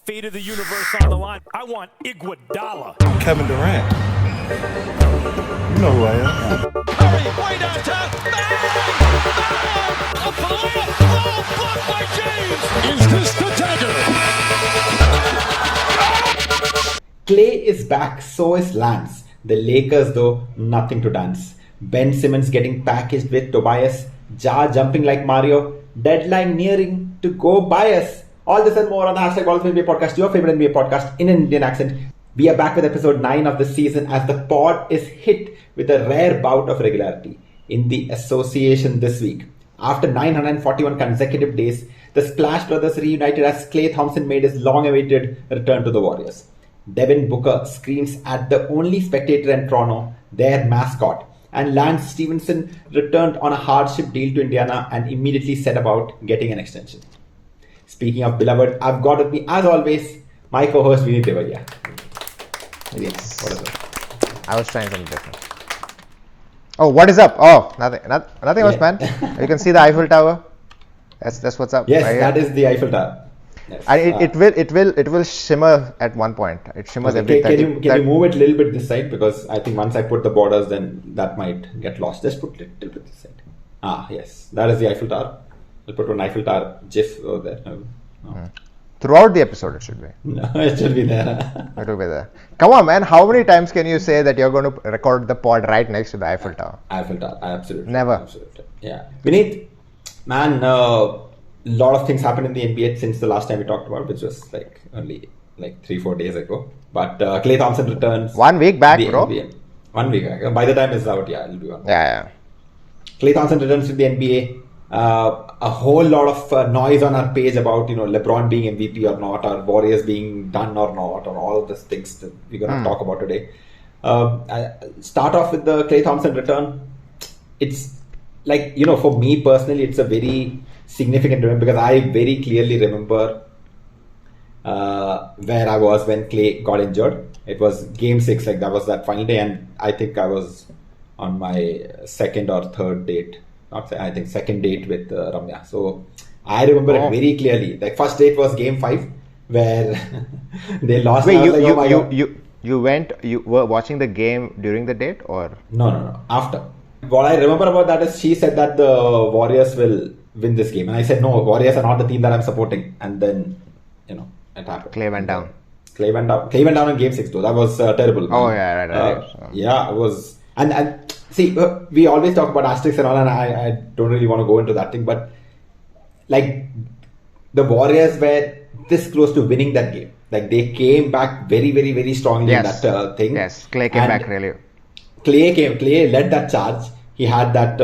Fate of the universe on the line. I want Iguodala. Kevin Durant. You know who I am. Hurry, way downtown. Up for the layup. Oh, blocked by James. Is this the dagger? Klay is back, so is Lance. The Lakers, though, nothing to dance. Ben Simmons getting packaged with Tobias, Ja jumping like Mario, deadline nearing to go buy us. All this and more on the hashtag All NBA Podcast, your favorite NBA podcast in an Indian accent. We are back with episode 9 of the season as the pod is hit with a rare bout of regularity in the association this week. After 941 consecutive days, the Splash Brothers reunited as Klay Thompson made his long-awaited return to the Warriors. Devin Booker screams at the only spectator in Toronto, their mascot, and Lance Stevenson returned on a hardship deal to Indiana and immediately set about getting an extension. Speaking of beloved, I've got with me, as always, my co-host Vineet. Yes. What is it? I was trying something different. Oh, what is up? Oh, nothing else, man. You can see the Eiffel Tower. That's what's up. Yes, right that here. is the Eiffel Tower. Yes. And it will shimmer at one point. It shimmers every Can 30. you move it a little bit this side, because I think once I put the borders, then that might get lost. Just put it a little bit this side. Yes, that is the Eiffel Tower. I'll put an Eiffel Tower GIF over there. No. Throughout the episode, it should be. No, it should be there. It will be there. Come on, man. How many times can you say that you're going to record the pod right next to the Eiffel Tower? Eiffel Tower, absolutely. Never. Absolutely. Yeah. Vineet, man, a lot of things happened in the NBA since the last time we talked about, which was only 3-4 days ago. But Klay Thompson returns. 1 week back, the bro. NBA. 1 week back. By the time it's out, it'll be 1 week. Yeah. Klay Thompson returns to the NBA. A whole lot of noise on our page about LeBron being MVP or not, or Warriors being done or not, or all of these things that we're going to talk about today. I start off with the Klay Thompson return. It's for me personally, it's a very significant event because I very clearly remember where I was when Klay got injured. It was Game 6, that was that final day, and I think I was on my second or third date. Second date with Ramya. So I remember it very clearly. First date was Game 5 where they lost. Wait, you were watching the game during the date or? No. After. What I remember about that is she said that the Warriors will win this game. And I said, no, Warriors are not the team that I'm supporting. And then, it happened. Clay went down. Clay went down in Game 6 though. That was terrible. Oh, yeah, right. Yeah, it was. And see, we always talk about asterisks and all, and I don't really want to go into that thing, but the Warriors were this close to winning that game. They came back very, very, very strongly in that thing. Yes, Klay came back really. Clay led that charge. He had that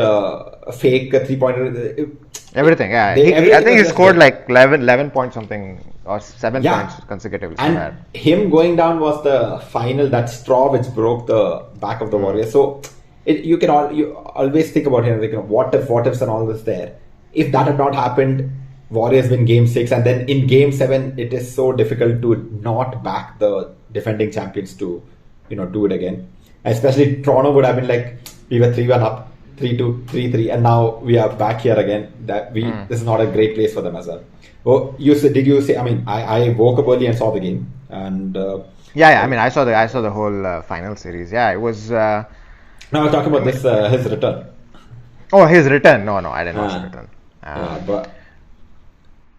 fake 3-pointer. Everything, yeah. I think he scored 11 points something or 7 points consecutively. And him going down was the final, that straw which broke the back of the Warriors. So you always think about him, what ifs and all this there. If that had not happened, Warriors win Game 6, and then in Game 7, it is so difficult to not back the defending champions to do it again. Especially Toronto would have been we were 3-1 up, 3-2, 3-3, and now we are back here again. This is not a great place for them as well. Oh, did you say? I mean, I woke up early and saw the game, and I mean, I saw the whole final series. Yeah, it was. No, I was talking about his return. Oh, his return? No, I didn't watch his return. But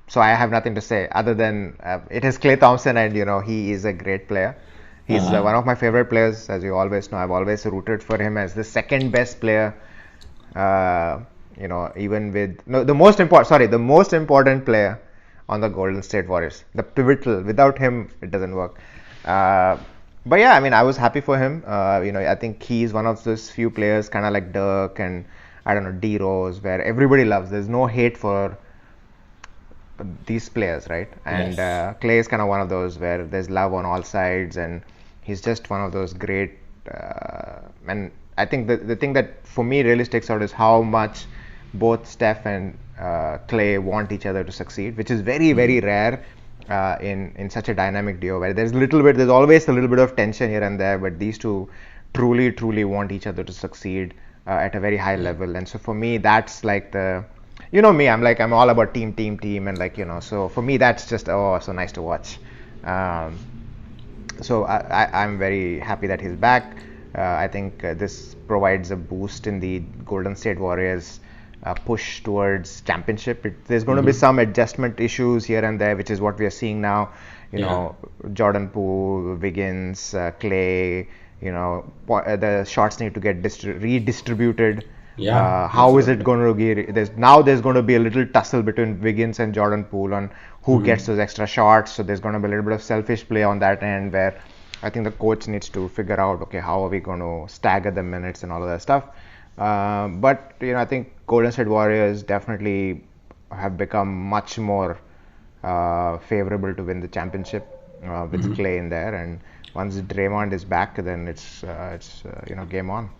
so I have nothing to say other than it is Klay Thompson, and he is a great player. He's one of my favorite players, as you always know. I've always rooted for him as the second best player. Even with the most important player on the Golden State Warriors. The pivotal. Without him, it doesn't work. But yeah, I mean, I was happy for him. I think he's one of those few players, kind of like Dirk and D Rose, where everybody loves. There's no hate for these players, right? And Klay is kind of one of those where there's love on all sides, and he's just one of those great. And I think the thing that for me really sticks out is how much both Steph and Klay want each other to succeed, which is very, very rare in such a dynamic duo where there's always a little bit of tension here and there, but these two truly want each other to succeed at a very high level. And so for me, that's me, I'm all about team, and so for me, that's just so nice to watch. Um, so I'm very happy that he's back. I think this provides a boost in the Golden State Warriors push towards championship. There's going to be some adjustment issues here and there, which is what we are seeing now. You know, Jordan Poole, Wiggins, Klay. You know, the shots need to get redistributed. How is it going to be? There's going to be a little tussle between Wiggins and Jordan Poole on who gets those extra shots. So there's going to be a little bit of selfish play on that end where I think the coach needs to figure out, okay, how are we going to stagger the minutes and all of that stuff. But I think Golden State Warriors definitely have become much more favorable to win the championship with Klay in there. And once Draymond is back, then it's game on.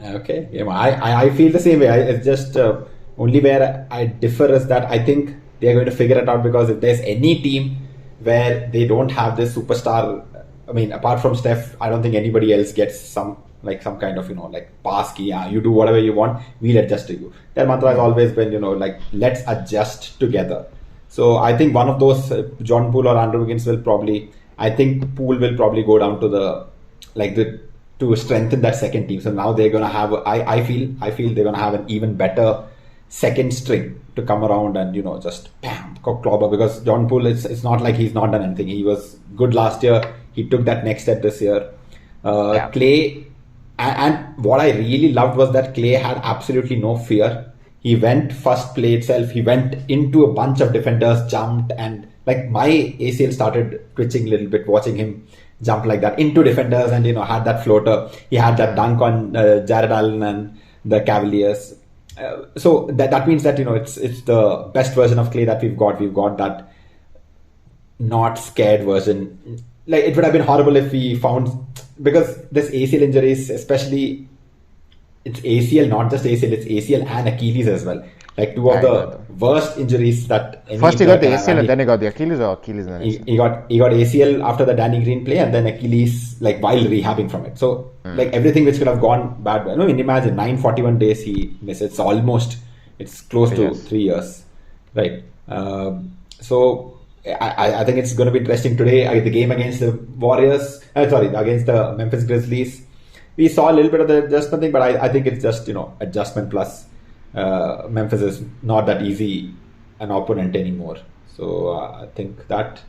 Okay, I feel the same way. It's just only where I differ is that I think they're going to figure it out, because if there's any team where they don't have this superstar, I mean, apart from Steph, I don't think anybody else gets some kind of pass key. You do whatever you want, we'll adjust to you. Their mantra has always been let's adjust together. So I think one of those, John Poole or Andrew Wiggins I think Poole will probably go down to to strengthen that second team. So now they're going to have, I feel they're going to have an even better second string to come around and, just bam, clobber, because John Poole, it's not like he's not done anything. He was good last year. He took that next step this year. Klay, and what I really loved was that Klay had absolutely no fear. He went first play itself. He went into a bunch of defenders, jumped, and my ACL started twitching a little bit watching him jump like that into defenders and had that floater. He had that dunk on Jared Allen and the Cavaliers. So that means that it's the best version of Klay that we've got. We've got that not scared version. It would have been horrible if we found, because this ACL injuries, especially it's ACL, not just ACL, it's ACL and Achilles as well. Two of the worst injuries that first he got the ACL and then he got the Achilles, or Achilles and then he got ACL after the Danny Green play, and then Achilles while rehabbing from it. So everything which could have gone bad. Imagine 941 days he missed. It's close to 3 years, right? So I think it's going to be interesting today. The game against the Warriors, against the Memphis Grizzlies, we saw a little bit of the adjustment thing, but I think it's just adjustment plus. Memphis is not that easy an opponent anymore, so I think that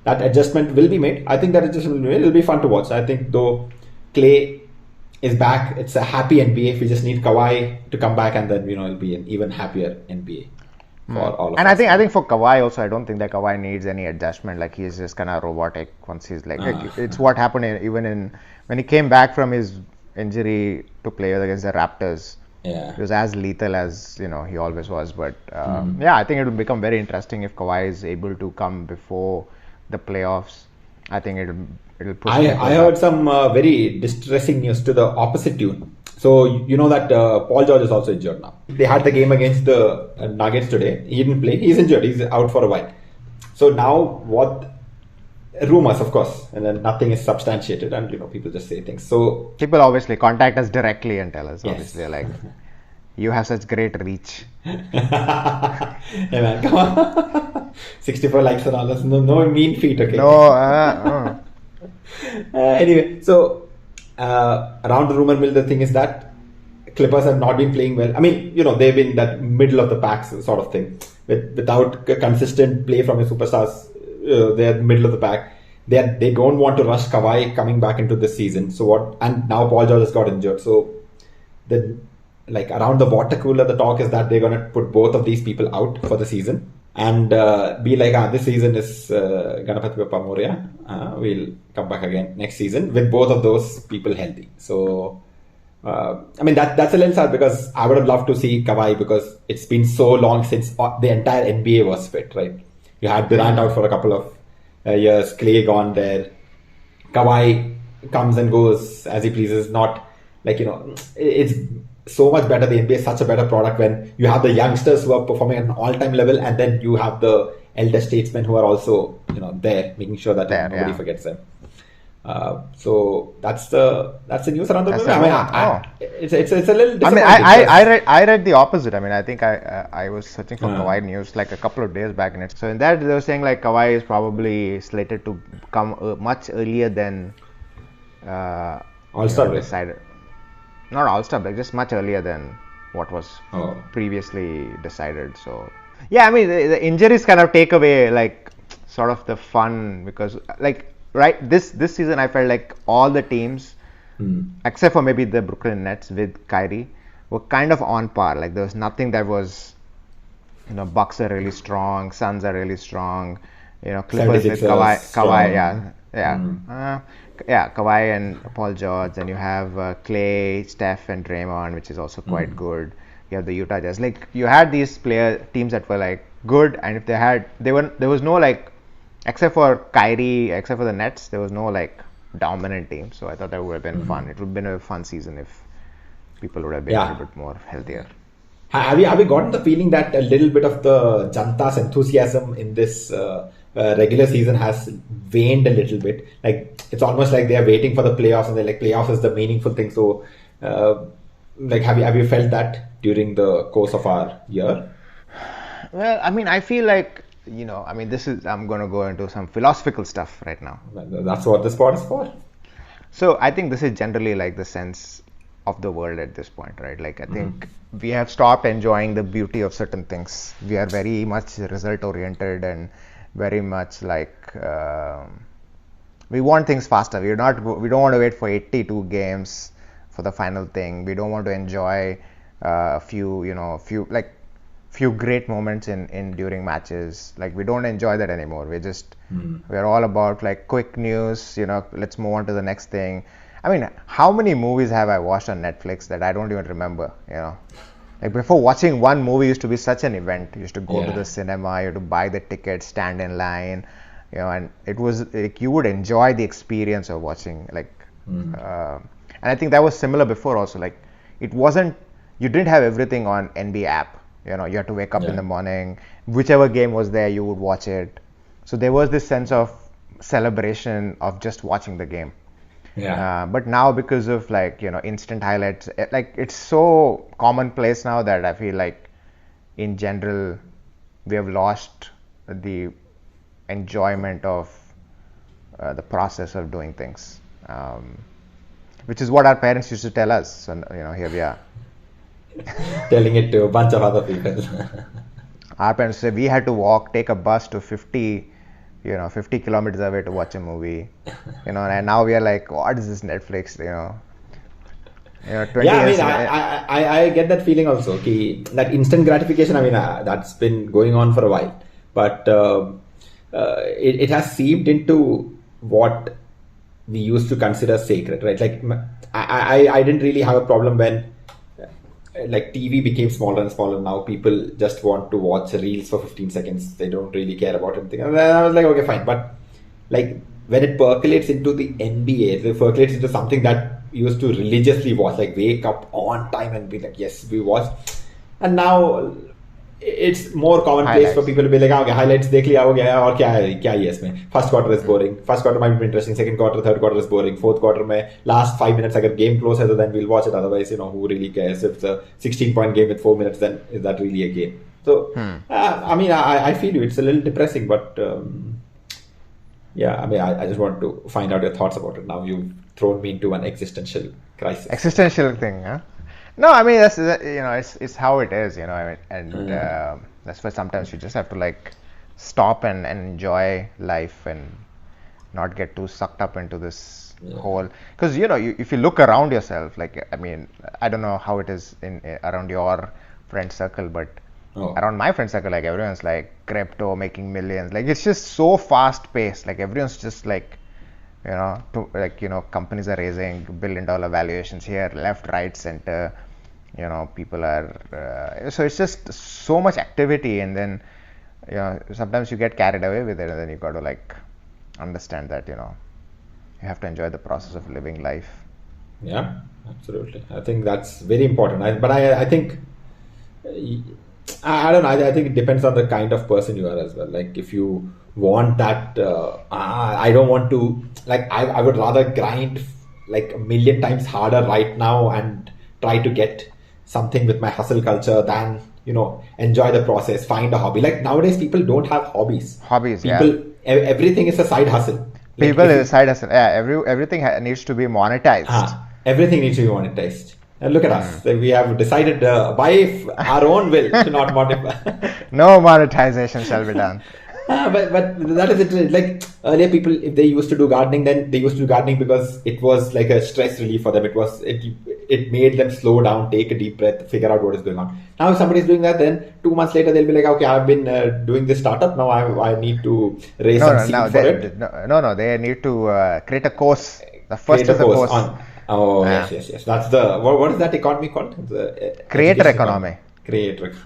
adjustment will be made. I think that adjustment will be made. It'll be fun to watch. I think though Klay is back, it's a happy NBA. We just need Kawhi to come back, and then it'll be an even happier NBA for all of us. And I think for Kawhi also, I don't think that Kawhi needs any adjustment. He's just kind of robotic once he's it's what happened when he came back from his injury to play against the Raptors. Yeah. He was as lethal as he always was. But I think it will become very interesting if Kawhi is able to come before the playoffs. I think it'll push. I heard some very distressing news to the opposite tune. So that Paul George is also injured now. They had the game against the Nuggets today. He didn't play. He's injured. He's out for a while. So now what? Rumors, of course, and then nothing is substantiated, and people just say things. So people obviously contact us directly and tell us. Yes. Obviously, you have such great reach. Hey man, come on! 64 likes and all that. No mean feat, okay? No. Anyway, so around the rumor mill, the thing is that Clippers have not been playing well. I mean, they've been that middle of the pack sort of thing, without consistent play from your superstars. They're middle of the pack. They don't want to rush Kawhi coming back into this season. So what? And now Paul George has got injured. So around the water cooler, the talk is that they're going to put both of these people out for the season and be this season is Ganapati Bappa Moria. We'll come back again next season with both of those people healthy. So that's a little sad, because I would have loved to see Kawhi, because it's been so long since the entire NBA was fit, right? You had Durant out for a couple of years, Klay gone there. Kawhi comes and goes as he pleases. Not it's so much better. The NBA is such a better product when you have the youngsters who are performing at an all-time level, and then you have the elder statesmen who are also there, making sure that nobody forgets them. So that's the news around the That's movie. the I mean, moment. Oh. it's a little I mean, disappointing. I read the opposite. I mean, I think I was searching for Kawhi news like a couple of days back, and so in that they were saying like Kawhi is probably slated to come much earlier than All-Star break. decided. Not All-Star break, just much earlier than what was Oh. previously decided. So yeah, I mean the injuries kind of take away like sort of the fun because like right this season I felt like all the teams except for maybe the Brooklyn Nets with Kyrie were kind of on par. Like there was nothing that was Bucks are really strong, Suns are really strong, Clippers with 76ers Kawhi, strong. yeah, Kawhi and Paul George, and you have Klay, Steph, and Draymond, which is also quite good. You have the Utah Jazz. Like you had these teams that were like good, and if there was no like, except for Kyrie, except for the Nets, there was no like dominant team. So I thought that would have been fun. It would have been a fun season if people would have been a little bit more healthier. Have you gotten the feeling that a little bit of the Janta's enthusiasm in this regular season has waned a little bit? Like it's almost like they are waiting for the playoffs, and they're like playoffs is the meaningful thing. So, like have you felt that during the course of our year? Well, I mean, I feel like I mean, I'm going to go into some philosophical stuff right now. That's what the sport is for. So I think this is generally like the sense of the world at this point, right? Like I think we have stopped enjoying the beauty of certain things. We are very much result oriented and very much like we want things faster. We don't want to wait for 82 games for the final thing. We don't want to enjoy a few great moments in during matches. Like we don't enjoy that anymore. We're all about like quick news, let's move on to the next thing. I mean, how many movies have I watched on Netflix that I don't even remember, Like before, watching one movie used to be such an event. You used to go to the cinema, you had to buy the ticket, stand in line, and it was like you would enjoy the experience of watching and I think that was similar before also. Like it wasn't, you didn't have everything on NBA app. You had to wake up in the morning, whichever game was there, you would watch it. So there was this sense of celebration of just watching the game. But now because of like, instant highlights, like it's so commonplace now that I feel like in general, we have lost the enjoyment of the process of doing things, which is what our parents used to tell us. So, here we are. Telling it to a bunch of other people. Our parents said we had to take a bus to 50 kilometers away to watch a movie, and now we are like, what is this Netflix, 20 I years. mean, I get that feeling also. Okay, that instant gratification, I mean, that's been going on for a while, but it has seeped into what we used to consider sacred, right? Like, I didn't really have a problem when like TV became smaller and smaller. Now people just want to watch reels for 15 seconds. They don't really care about anything. And then I was like, okay, fine. But like when it percolates into the NBA, it percolates into something that you used to religiously watch, like wake up on time and be like, yes, we watch. And now it's more commonplace for people to be like, okay, highlights देख लिया हो गया और क्या है इसमें. First quarter is boring. First quarter might be interesting. Second quarter, third quarter is boring. Fourth quarter में last 5 minutes अगर game close है तो then we'll watch it. Otherwise, who really cares? If it's a 16-point game with 4 minutes, then is that really a game? So, I mean, I feel you. It's a little depressing, but I mean, I just want to find out your thoughts about it. Now you've thrown me into an existential crisis. Existential thing, huh? No, I mean that's it's how it is, I mean, and that's why sometimes you just have to like stop and enjoy life and not get too sucked up into this whole. Because if you look around yourself, like I mean, I don't know how it is around your friend circle, but around my friend circle, like everyone's like crypto, making millions. Like it's just so fast paced. Like everyone's just like. Companies are raising billion-dollar valuations here, left, right, center. People are. So it's just so much activity, and then sometimes you get carried away with it, and then you got to like understand that you have to enjoy the process of living life. Yeah, absolutely. I think that's very important. But I think I don't know. I think it depends on the kind of person you are as well. Like if you want that, I don't want to. Like I would rather grind like a million times harder right now and try to get something with my hustle culture than enjoy the process, find a hobby. Like nowadays, people don't have hobbies. Hobbies, People, everything is a side hustle. Like People is a side hustle. Yeah, everything needs to be monetized. Everything needs to be monetized. And look at us. Like, we have decided by our own will to not monetize. No monetization shall be done. But that is it. Like earlier, people, if they used to do gardening, then they used to do gardening because it was like a stress relief for them. It made them slow down, take a deep breath, figure out what is going on. Now, if somebody is doing that, then 2 months later they'll be like, okay, I've been doing this startup. Now I need to raise some seed for it. No, they need to create a course. The first is a course. Yes. That's the what is that economy called? The creator economy. Creator.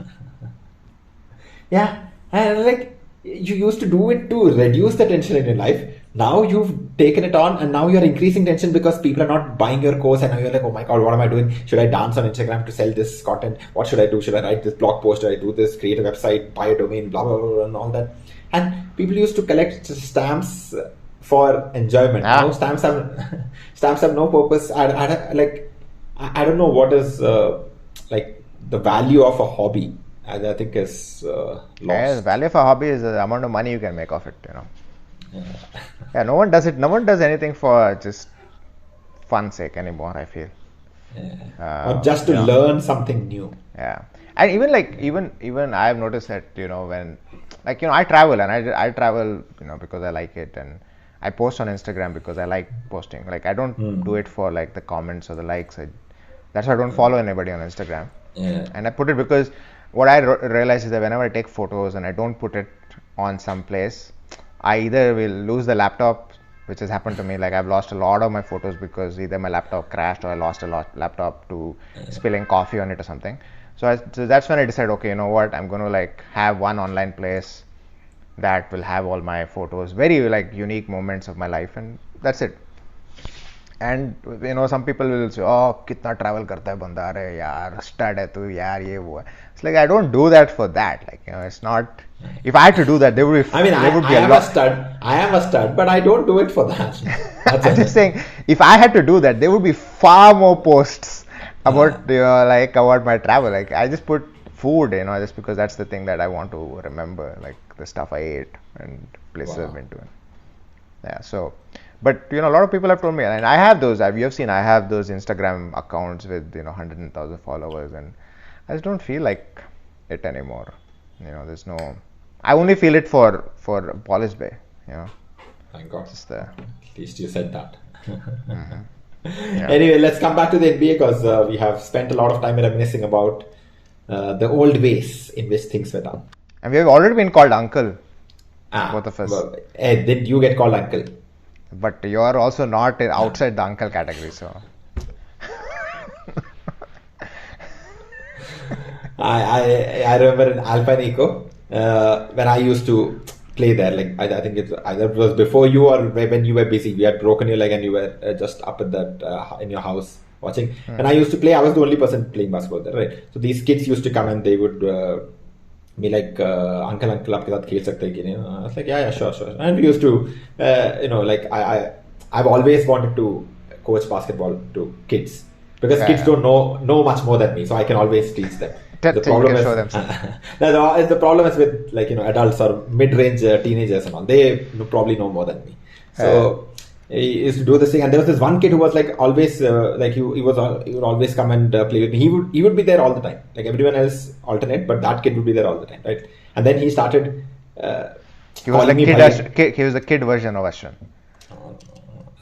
Yeah, and like you used to do it to reduce the tension in your life. Now you've taken it on, and now you're increasing tension because people are not buying your course, and now you're like, oh my god, what am I doing? Should I dance on Instagram to sell this content? What should I do? Should I write this blog post? Should I do this? Create a website, buy a domain, blah blah blah, and all that. And people used to collect stamps for enjoyment. Now stamps have no purpose. I don't know what is like the value of a hobby. I think is lost. Yeah, the value of a hobby is the amount of money you can make of it. Yeah, no one does it. No one does anything for just fun sake anymore, I feel. Or just to learn something new. Yeah, and even I've noticed that when I travel and I travel because I like it, and I post on Instagram because I like posting. Like I don't do it for like the comments or the likes. That's why I don't follow anybody on Instagram. Yeah. And I put it because what I realize is that whenever I take photos and I don't put it on some place, I either will lose the laptop, which has happened to me. Like I've lost a lot of my photos because either my laptop crashed or I lost a laptop to spilling coffee on it or something. So that's when I decided, okay, you know what, I'm going to like have one online place that will have all my photos, very like unique moments of my life, and that's it. And some people will say, oh, kitna travel karta hai banda, are yaar, stud hai tu, yaar, ye wo hai. It's like I don't do that for that. Like it's not. If I had to do that, there would be. I am a stud, but I don't do it for that. I'm just saying, if I had to do that, there would be far more posts about about my travel. Like I just put food, just because that's the thing that I want to remember, like the stuff I ate and places I've been to. Yeah. So, but a lot of people have told me, and I have those. You have seen, I have those Instagram accounts with 100,000 followers, and I just don't feel like it anymore. There's no. I only feel it for Polish Bay. Thank God. At least you said that. Mm-hmm. Yeah. Anyway, let's come back to the NBA because we have spent a lot of time reminiscing about the old ways in which things were done. And we have already been called uncle. Both of us. Well, did you get called uncle? But you are also not outside the uncle category, so. I remember in Alpine Eco when I used to play there. Like I think it was before you or when you were busy. You had broken your leg and you were just up at that in your house watching. When I used to play, I was the only person playing basketball there, right? So these kids used to come and they would be like, "Uncle, आपके साथ खेल सकते हैं कि नहीं?" I was like, "Yeah, sure." And we used to, like I've always wanted to coach basketball to kids because kids don't know much more than me, so I can always teach them. The problem is, the problem is with adults or mid-range teenagers and all. They probably know more than me. So he used to do this thing, and there was this one kid who was like always he would always come and play with me. He would be there all the time. Like everyone else alternate, but that kid would be there all the time, right? And then he started. He was the kid version of Ashwin.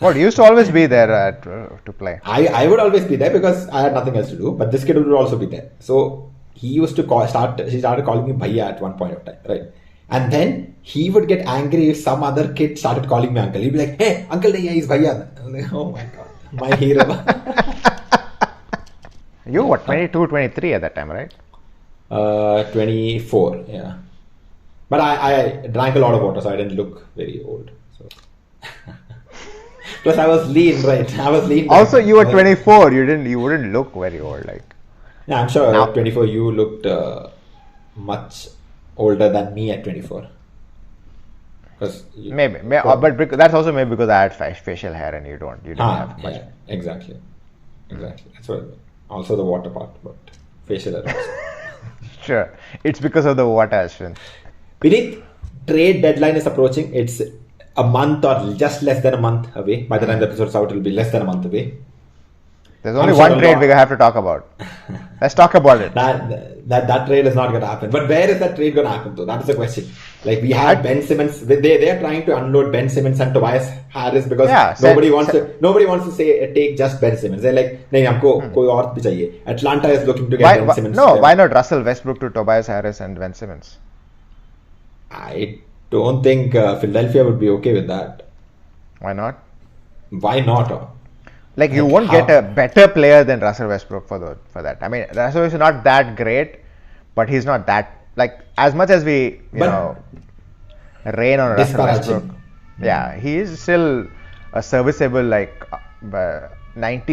What, you used to always be there to play? I would always be there because I had nothing else to do. But this kid would also be there. So he used to he started calling me Bhaiya at one point of time, right? And then he would get angry if some other kid started calling me uncle. He'd be like, "Hey, uncle, he's Bhaiya." I'm like, oh my god, my hero. You were 22, 23 at that time, right? 24, yeah. But I drank a lot of water, so I didn't look very old. So. Plus, I was lean, right? I was lean. Also, you were 24. You wouldn't look very old, like. Yeah, I'm sure. At 24, you looked much older than me at 24. Maybe, but that's also maybe because I had facial hair and you don't. You don't have much. Yeah, exactly. That's what. Also the water part, but facial hair also. Sure, it's because of the water, Ashwin. Vineet, trade deadline is approaching. It's a month or just less than a month away. By the time the episode's out, it'll be less than a month away. There's only one trade we have to talk about. Let's talk about it. That trade is not going to happen. But where is that trade going to happen though? That is the question. Like we have Ben Simmons. They're trying to unload Ben Simmons and Tobias Harris because nobody wants to say take just Ben Simmons. They're like, नहीं हमको कोई और भी चाहिए. Atlanta is looking to get Ben Simmons. No, why not Russell Westbrook to Tobias Harris and Ben Simmons? I don't think Philadelphia would be okay with that. Why not? Why not? Like you won't get a better player than Russell Westbrook for that. I mean, Russell is not that great, but he's not that like as much as we rain on Russell Westbrook. Yeah, he is still a serviceable 90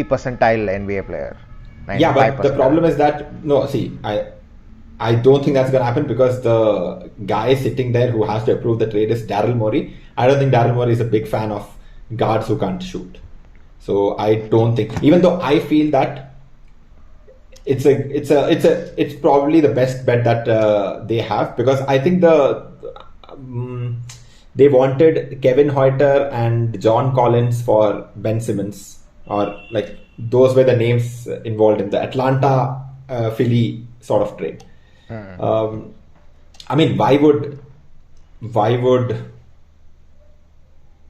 percentile NBA player. Yeah, but the problem is that I don't think that's going to happen because the guy sitting there who has to approve the trade is Daryl Morey. I don't think Daryl Morey is a big fan of guards who can't shoot. So I don't think, even though I feel that it's probably the best bet that they have, because I think they wanted Kevin Huerter and John Collins for Ben Simmons, or like those were the names involved in the Atlanta Philly sort of trade. I mean, why would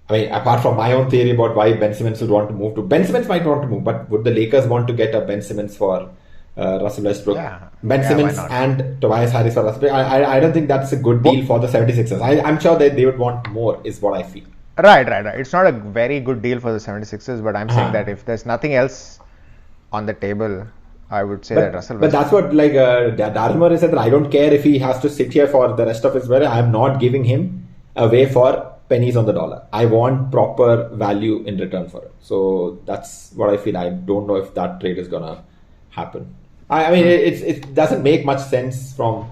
apart from my own theory about why Ben Simmons would want to move Ben Simmons might want to move, but would the Lakers want to get a Ben Simmons for Russell Westbrook? Yeah. Ben Simmons and Tobias Harris for Russell Westbrook. I don't think that's a good deal for the 76ers. I'm sure that they would want more, is what I feel. Right. It's not a very good deal for the 76ers, but I'm saying that if there's nothing else on the table, I would say that Russell Westbrook. But that's what Daryl Morey said, that I don't care if he has to sit here for the rest of his career. I'm not giving him away for pennies on the dollar. I want proper value in return for it. So that's what I feel. I don't know if that trade is gonna happen. I mean, it doesn't make much sense from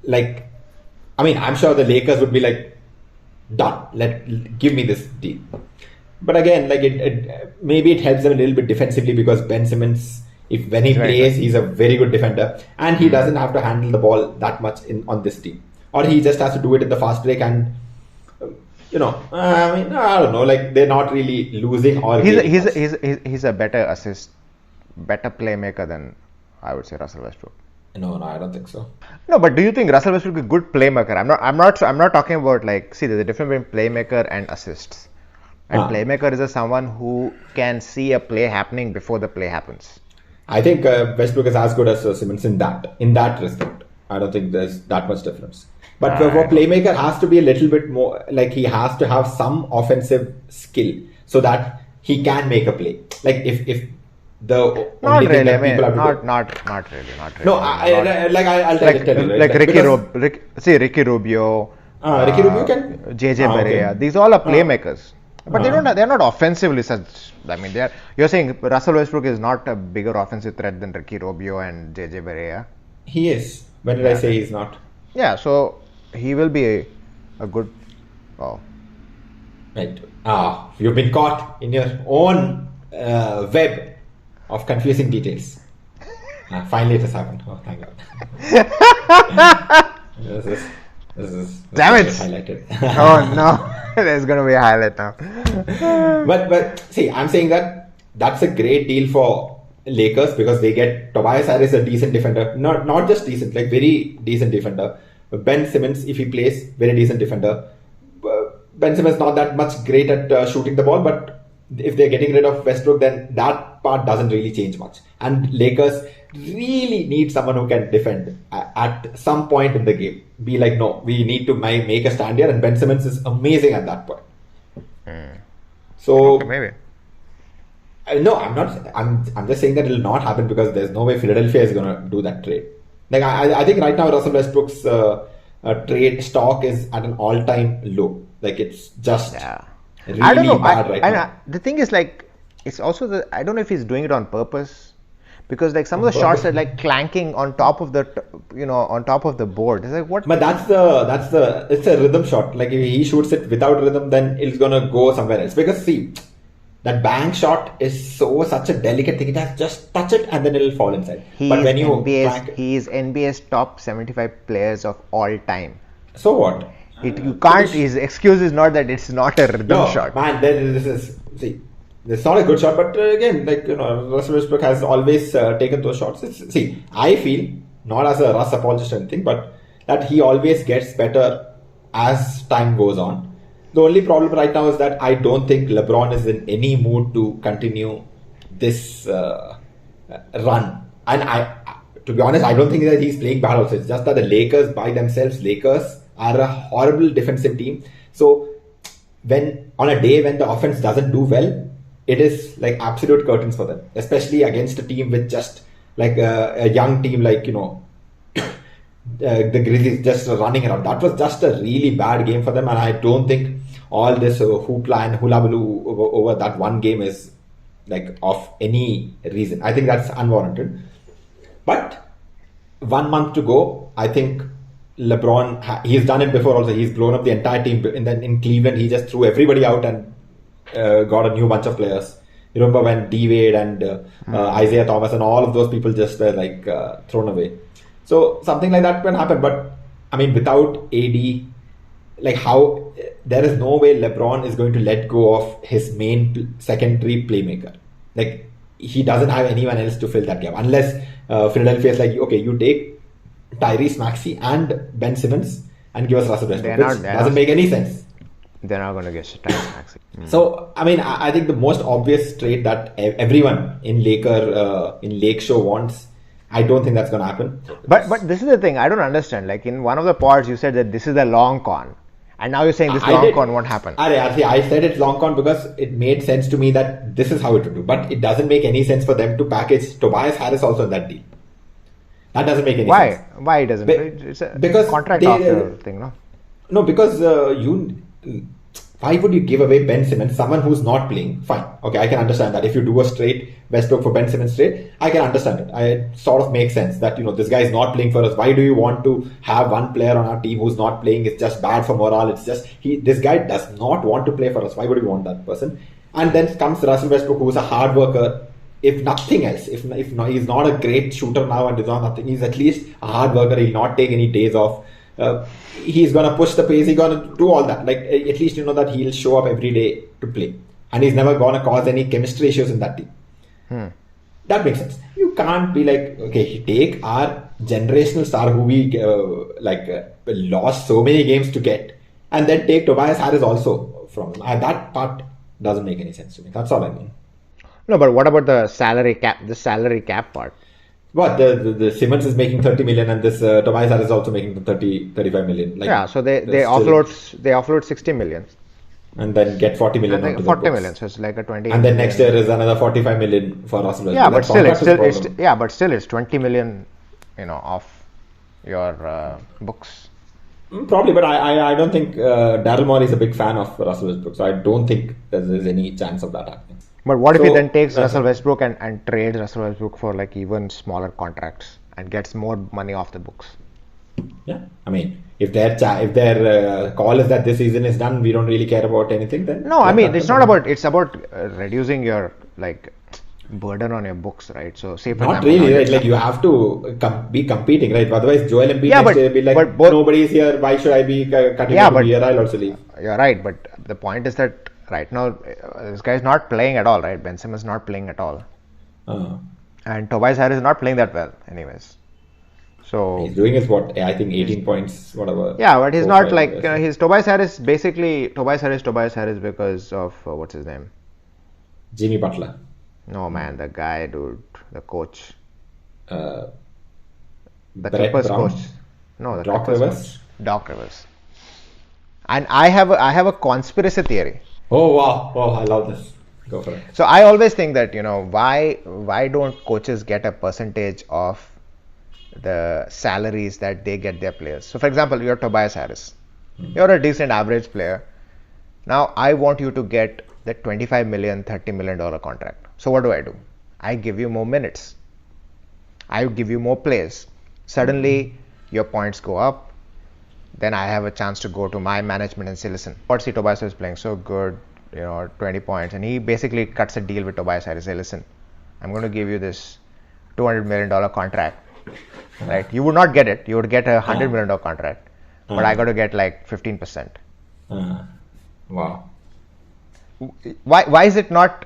I'm sure the Lakers would be like, done. Give me this deal. But again, maybe it helps them a little bit defensively because Ben Simmons, when he plays, he's a very good defender and he doesn't have to handle the ball that much on this team, or he just has to do it in the fast break and. I don't know. They're not really losing or he's a better playmaker than I would say Russell Westbrook. No, I don't think so. No, but do you think Russell Westbrook is a good playmaker? I'm not talking about there's a difference between playmaker and assists. And playmaker is someone who can see a play happening before the play happens. I think Westbrook is as good as Simmons in that respect. I don't think there's that much difference. But for playmaker has to be a little bit more, he has to have some offensive skill so that he can make a play. If the not only really, thing that people have to not really. No, I'll tell you. Ricky Rubio. Ricky Rubio can JJ Barea. Okay. These all are playmakers, but they're not offensively such. I mean, you're saying Russell Westbrook is not a bigger offensive threat than Ricky Rubio and JJ Barea. He is. When did I say he's not? Yeah, so he will be a good. Oh. Right. You've been caught in your own web of confusing details. Finally, it has happened. Oh, thank God. This is damn it! Highlighted. Oh no, there's gonna be a highlight now. But see, I'm saying that that's a great deal for Lakers because they get Tobias Harris, a decent defender, not just decent, very decent defender. Ben Simmons, if he plays, very decent defender. Ben Simmons not that much great at shooting the ball, but if they're getting rid of Westbrook, then that part doesn't really change much. And Lakers really need someone who can defend at some point in the game. Be like, no, we need to make a stand here, and Ben Simmons is amazing at that point. So okay, maybe. No, I'm not. I'm just saying that it will not happen because there's no way Philadelphia is going to do that trade. I think right now Russell Westbrook's trade stock is at an all-time low. It's just really I don't know. bad right now. The thing is, it's also I don't know if he's doing it on purpose, because like some of the shots are like clanking on top of the on top of the board. It's like what? But it's a rhythm shot. Like if he shoots it without rhythm, then it's gonna go somewhere else. Because see, that bank shot is such a delicate thing. It has just touch it and then it'll fall inside. But when you he is NBA's top 75 players of all time. So what? You can't. His excuse is not that it's not a rhythm shot. Man, it's not a good shot. But again, like Russell Westbrook has always taken those shots. I feel not as a Russ apologist or anything, but that he always gets better as time goes on. The only problem right now is that I don't think LeBron is in any mood to continue this run. And to be honest, I don't think that he's playing bad also. It's just that the Lakers by themselves, Lakers are a horrible defensive team. So when on a day when the offense doesn't do well, it is like absolute curtains for them, especially against a team with just like a young team like the Grizzlies just running around. That was just a really bad game for them, and I don't think all this hoopla and hula baloo over that one game is like of any reason. I think that's unwarranted. But 1 month to go, I think LeBron, he's done it before also. He's blown up the entire team. And then in Cleveland, he just threw everybody out and got a new bunch of players. You remember when D Wade and Isaiah Thomas and all of those people just were like thrown away. So something like that can happen. But I mean, without AD, like how there is no way LeBron is going to let go of his main secondary playmaker. Like he doesn't have anyone else to fill that gap unless Philadelphia is like, okay, you take Tyrese Maxey and Ben Simmons and give us Russell Westbrook, which doesn't make any sense. They're not going to get Tyrese Maxey. So I mean, I think the most obvious trade that everyone in Lake Show wants, I don't think that's going to happen. But this is the thing I don't understand. Like in one of the pods, you said that this is the long con, and now you're saying this long con won't happen. I said it's long con because it made sense to me that this is how it would do. But it doesn't make any sense for them to package Tobias Harris also in that deal. That doesn't make any sense. Why it doesn't? It's a contract thing, no? No, because why would you give away Ben Simmons, someone who's not playing? Fine. Okay, I can understand that. If you do a straight Westbrook for Ben Simmons trade, I can understand it. It sort of makes sense that, this guy is not playing for us. Why do you want to have one player on our team who's not playing? It's just bad for morale. It's just, this guy does not want to play for us. Why would you want that person? And then comes Russell Westbrook, who's a hard worker. If nothing else, if not, he's not a great shooter now and he's not nothing, he's at least a hard worker. He'll not take any days off. He's gonna push the pace. He's gonna do all that. Like at least that he'll show up every day to play, and he's never gonna cause any chemistry issues in that team. That makes sense. You can't be like, okay, take our generational star who we lost so many games to get, and then take Tobias Harris also from him. That part doesn't make any sense to me. That's all I mean. No, but what about the salary cap? The salary cap part. What the Simmons is making 30 million and this Tobias Harris is also making 35 million. Like, so they offload 60 million. And then get 40 million. And 40 million, so it's like a 20. And then next year is another 45 million for Russell. Yeah, but still it's 20 million, off your books. Probably, but I don't think Daryl Morey is a big fan of Russell Westbrook, so I don't think there's any chance of that happening. But what if he then takes Russell Westbrook and trades Russell Westbrook for like even smaller contracts and gets more money off the books? Yeah, I mean, if their call is that this season is done, we don't really care about anything. Then no, I mean it's not about. It's about reducing your like burden on your books, right? So say for not example, really, right? Like you have to be competing, right? Otherwise, Joel Embiid next year will be like, nobody is here. Why should I be cutting here? I'll also leave. You're right, but the point is that right now this guy is not playing at all, right? Ben Simmons is not playing at all, and Tobias Harris is not playing that well, anyways. So he's doing his I think 18 points, whatever. Yeah, but he's not like his Tobias Harris because of what's his name? Jimmy Butler. No man, the guy, dude, the coach. The Brett Clippers Brown? coach. No, the Doc Clippers Rivers? coach. Doc Rivers. And I have a conspiracy theory. Oh wow! Oh, I love this. Go for it. So I always think that why don't coaches get a percentage of the salaries that they get their players? So for example, you're Tobias Harris. You're a decent average player. Now I want you to get the $25 million, $30 million contract. So what do? I give you more minutes. I give you more plays. Suddenly, your points go up. Then I have a chance to go to my management and say, listen, what's Tobias is playing so good, 20 points. And he basically cuts a deal with Tobias Harris. Say, listen, I'm going to give you this $200 million contract. Right? You would not get it. You would get a $100 million contract. But I got to get like 15%. Wow. Why is it not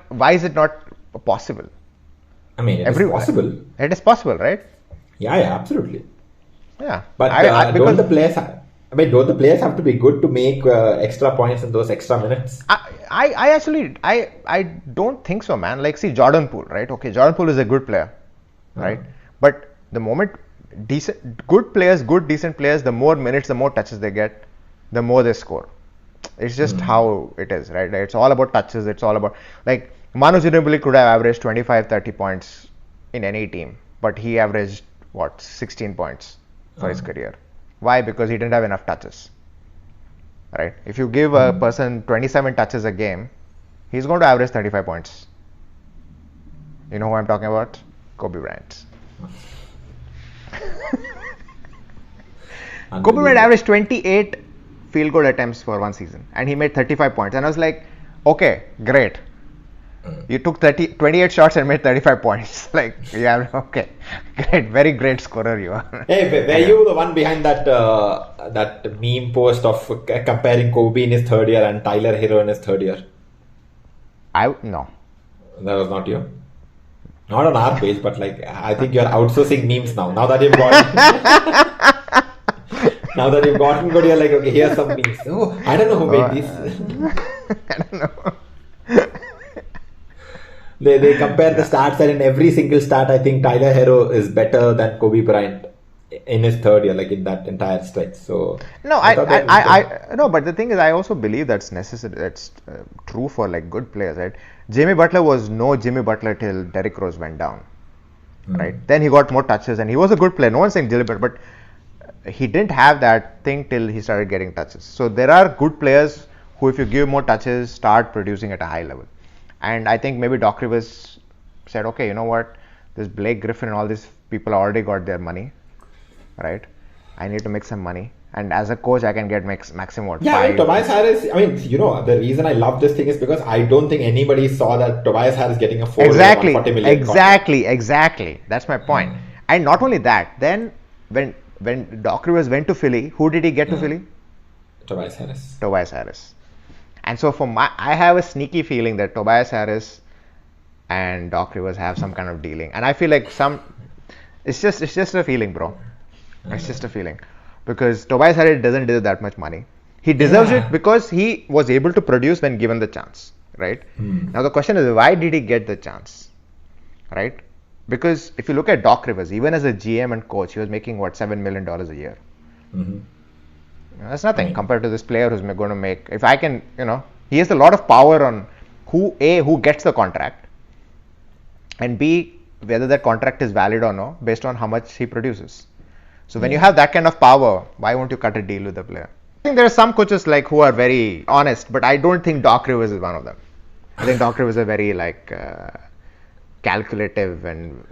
possible? I mean, it's possible. It is possible, right? Yeah, absolutely. Yeah. But don't the players have to be good to make extra points in those extra minutes? I don't think so, man. Like, see, Jordan Poole, right? Okay, Jordan Poole is a good player, right? But the moment decent players, the more minutes, the more touches they get, the more they score. It's just how it is, right? It's all about touches. It's all about, like, Manu Ginobili could have averaged 25-30 points in any team, but he averaged 16 points for his career. Why? Because he didn't have enough touches, right? If you give a person 27 touches a game, he's going to average 35 points. You know who I'm talking about? Kobe Bryant. Kobe Bryant averaged 28 field goal attempts for one season, and he made 35 points. And I was like, okay, great. You took 28 shots and made 35 points. Like, yeah, okay, great, very great scorer you are. Hey, were you the one behind that meme post of comparing Kobe in his third year and Tyler Hero in his third year? No. That was not you? Not on our page, but like, I think you're outsourcing memes now. Now that you've gotten good, you're like, okay, here's some memes. Oh, I don't know who made these. I don't know. They compare the stats, and in every single stat, I think Tyler Hero is better than Kobe Bryant in his third year, like in that entire stretch. So no, but the thing is, I also believe that's necessary. That's true for like good players, right? Jimmy Butler was no Jimmy Butler till Derrick Rose went down, right? Then he got more touches, and he was a good player. No one's saying Jimmy Butler, but he didn't have that thing till he started getting touches. So there are good players who, if you give more touches, start producing at a high level. And I think maybe Doc Rivers said, okay, you know what, this Blake Griffin and all these people already got their money, right? I need to make some money. And as a coach, I can get maximum. Yeah, I mean, Tobias Harris, I mean, the reason I love this thing is because I don't think anybody saw that Tobias Harris getting a $140 million Exactly. That's my point. And not only that, then when Doc Rivers went to Philly, who did he get to Philly? Tobias Harris. And so I have a sneaky feeling that Tobias Harris and Doc Rivers have some kind of dealing. And I feel like it's just a feeling, bro. It's just a feeling. Because Tobias Harris doesn't deserve that much money. He deserves it because he was able to produce when given the chance, right? Now the question is, why did he get the chance, right? Because if you look at Doc Rivers, even as a GM and coach, he was making $7 million a year. That's nothing compared to this player who's going to make. If I can, he has a lot of power on who gets the contract, and B, whether that contract is valid or no, based on how much he produces. So when you have that kind of power, why won't you cut a deal with the player? I think there are some coaches like who are very honest, but I don't think Doc Rivers is one of them. I think Doc Rivers is very calculative and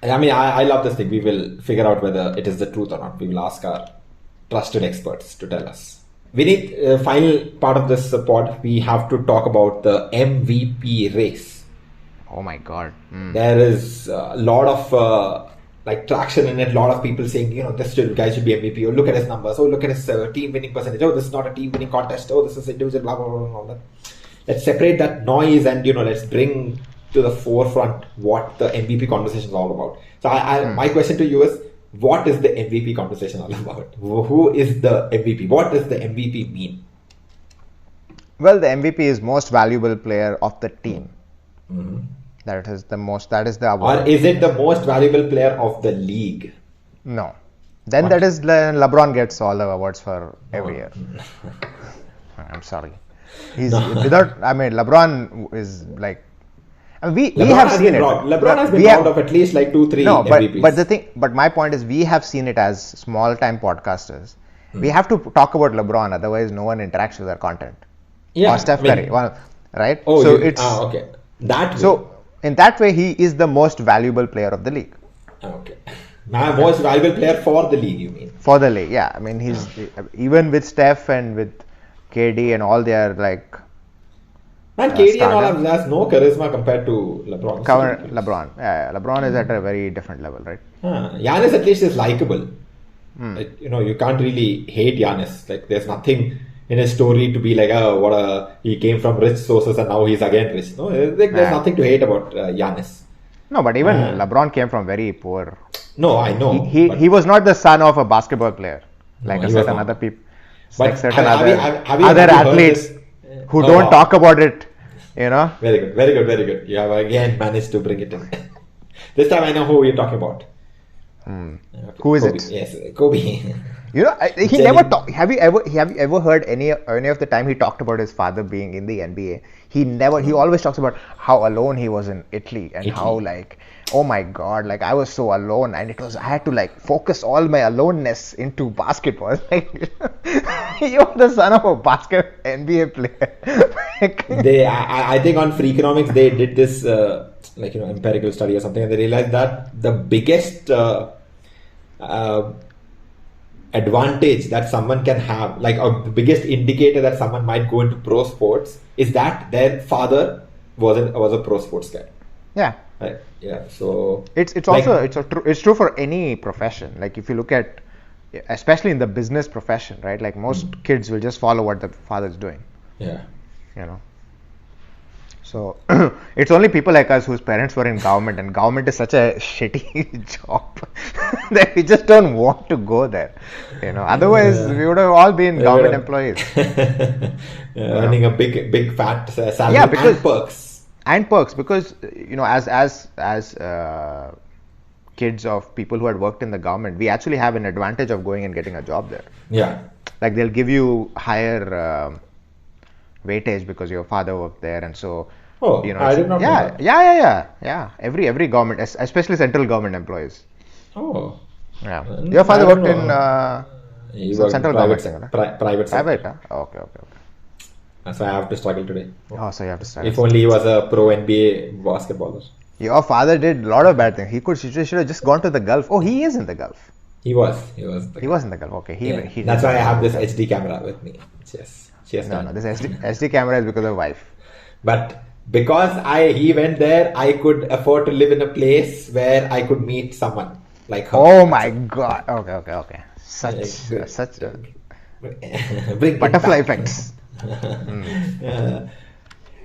I mean, I love this thing. We will figure out whether it is the truth or not. We will ask our trusted experts to tell us. Vineet, final part of this pod, we have to talk about the MVP race. Oh my God. There is a lot of traction in it. A lot of people saying, this guy should be MVP. Oh, look at his numbers. Oh, look at his team winning percentage. Oh, this is not a team winning contest. Oh, this is individual, blah, blah, blah, blah, blah. Let's separate that noise and, let's bring to the forefront what the MVP conversation is all about. So my question to you is, what is the MVP conversation all about? Who is the MVP? What does the MVP mean? Well, the MVP is most valuable player of the team. That is the award. Or is it the most valuable player of the league? No. Then that is LeBron gets all the awards for every year. I'm sorry. LeBron is like, we have seen it. LeBron has been robbed of at least 2-3 MVPs. But my point is, we have seen it as small-time podcasters. We have to talk about LeBron, otherwise no one interacts with our content. Yeah, or Steph Curry, right? Oh, so it's okay. That way. So in that way, he is the most valuable player of the league. Okay. Now, most valuable player for the league, you mean? For the league, yeah. I mean, he's even with Steph and with KD and all, they are like. And KD and all has no charisma compared to LeBron. LeBron. Yeah, LeBron is at a very different level, right? Giannis at least is likable. Like, you can't really hate Giannis. Like, there's nothing in his story to be like, oh, he came from rich sources and now he's again rich. No, there's nothing to hate about Giannis. No, but even LeBron came from very poor. No, I know. He was not the son of a basketball player, like certain other people, like certain other athletes who don't talk about it. Very good, very good, very good. You have again managed to bring it in. This time I know who you're talking about. Okay. Who is Kobe. it? Yes, Kobe. He never talked. Have you ever heard any of the time he talked about his father being in the NBA? He always talks about how alone he was in Italy and how like, oh my God, like I was so alone and I had to like focus all my aloneness into basketball. Like, you're the son of a NBA player. I think on Freakonomics they did this empirical study or something, and they realized that the biggest advantage that someone can have, like the biggest indicator that someone might go into pro sports, is that their father was a pro sports guy. Yeah. Right. Yeah. So it's true for any profession. Like if you look at, especially in the business profession, right? Like most kids will just follow what the father's doing. Yeah. So it's only people like us whose parents were in government, and government is such a shitty job that we just don't want to go there. Otherwise we would have all been government employees. Earning a big fat salary. Yeah, because, and perks. Because as kids of people who had worked in the government, we actually have an advantage of going and getting a job there. Yeah. Like they'll give you higher weightage because your father worked there, and so I did not know that. Yeah. Every government, especially central government employees. Oh. Yeah. Your father worked in central government. Private sector. Private, huh? Okay. That's why I have to struggle today. Oh, so you have to struggle. If only he was a pro NBA basketballer. Your father did a lot of bad things. He should have just gone to the Gulf. Oh, he is in the Gulf. He was in the Gulf. Okay. He That's why I have this HD camera with me. Yes. No, this SD camera is because of wife. But because he went there, I could afford to live in a place where I could meet someone like her. Oh my God. Okay. Such butterfly effects.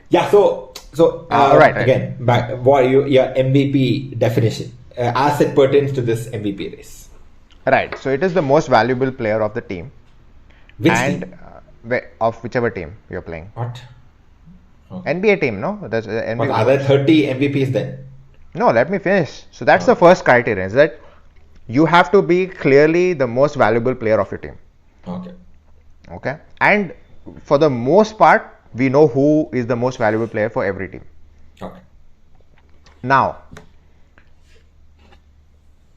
Yeah. So right. Again, back what your MVP definition as it pertains to this MVP race. Right. So it is the most valuable player of the team. Which team? Of whichever team you're playing. What? Okay. NBA team, no? That's NBA. But are there 30 MVPs then? No, let me finish. So that's the first criterion, is that you have to be clearly the most valuable player of your team. Okay. And for the most part, we know who is the most valuable player for every team. Okay. Now,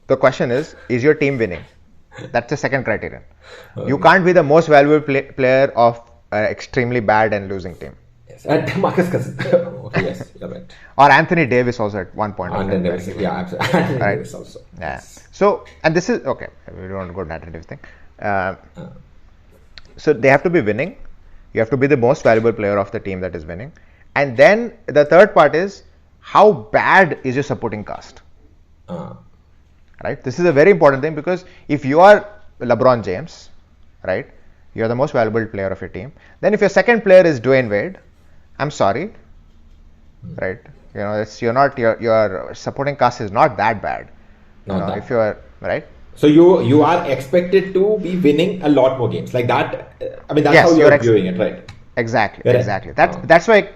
the question is your team winning? That's the second criterion. You can't be the most valuable player of an extremely bad and losing team. Yes, and Marcus Cousins. Okay, yes, you're right. Or Anthony Davis also at one point. Anthony Davis, yeah, absolutely. Anthony Davis also. Yeah. So, and this is okay. We don't want to go to that thing. So they have to be winning. You have to be the most valuable player of the team that is winning. And then the third part is how bad is your supporting cast. Right? This is a very important thing, because if you are LeBron James, right, you're the most valuable player of your team. Then if your second player is Dwayne Wade, I'm sorry, right? Your supporting cast is not that bad. If you are right. So you are expected to be winning a lot more games like that. I mean, that's how you're viewing it, right? Exactly. That's why